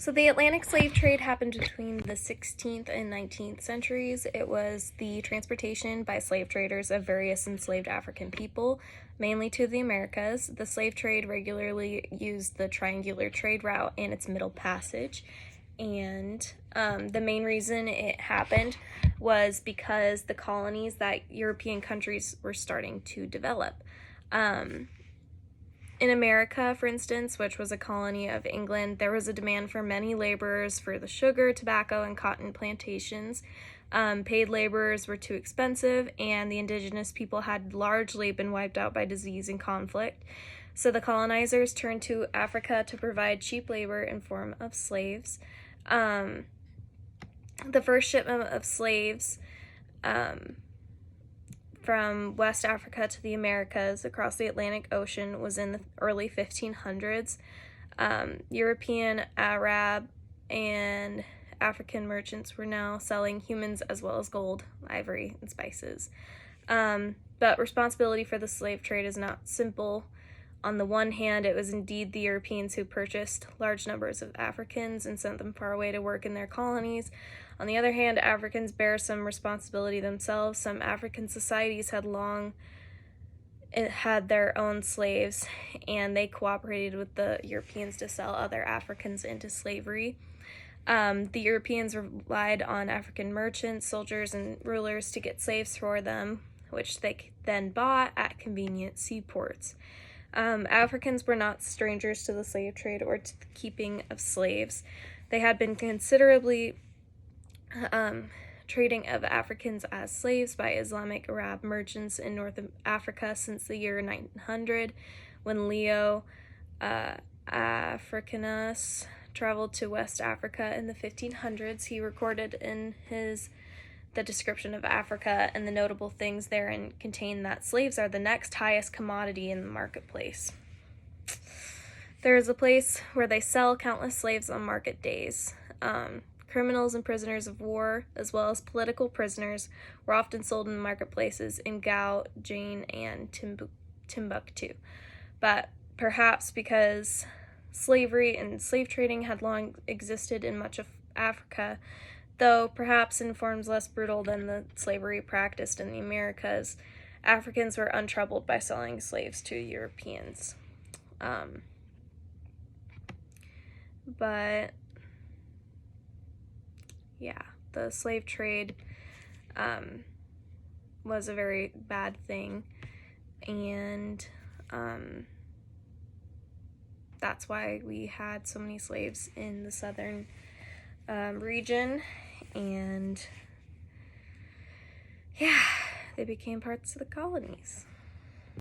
So the Atlantic slave trade happened between the 16th and 19th centuries. It was the transportation by slave traders of various enslaved African people, mainly to the Americas. The slave trade regularly used the triangular trade route and its middle passage. And the main reason it happened was because the colonies that European countries were starting to develop. In America, for instance, which was a colony of England, there was a demand for many laborers for the sugar, tobacco, and cotton plantations. Paid laborers were too expensive, and the indigenous people had largely been wiped out by disease and conflict. So the colonizers turned to Africa to provide cheap labor in form of slaves. The first shipment of slaves from West Africa to the Americas across the Atlantic Ocean was in the early 1500s. European, Arab, and African merchants were now selling humans as well as gold, ivory, and spices. But responsibility for the slave trade is not simple. On the one hand, it was indeed the Europeans who purchased large numbers of Africans and sent them far away to work in their colonies. On the other hand, Africans bear some responsibility themselves. Some African societies had long had their own slaves, and they cooperated with the Europeans to sell other Africans into slavery. The Europeans relied on African merchants, soldiers, and rulers to get slaves for them, which they then bought at convenient seaports. Africans were not strangers to the slave trade or to the keeping of slaves. They had been considerably trading of Africans as slaves by Islamic Arab merchants in North Africa since the year 900, when Leo Africanus traveled to West Africa in the 1500s. He recorded in the description of Africa, and the notable things therein contain that slaves are the next highest commodity in the marketplace. There is a place where they sell countless slaves on market days. Criminals and prisoners of war, as well as political prisoners, were often sold in the marketplaces in Gao, Jane, and Timbuktu. But perhaps because slavery and slave trading had long existed in much of Africa, though perhaps in forms less brutal than the slavery practiced in the Americas, Africans were untroubled by selling slaves to Europeans. But yeah, the slave trade was a very bad thing, and that's why we had so many slaves in the southern region, and yeah, they became parts of the colonies.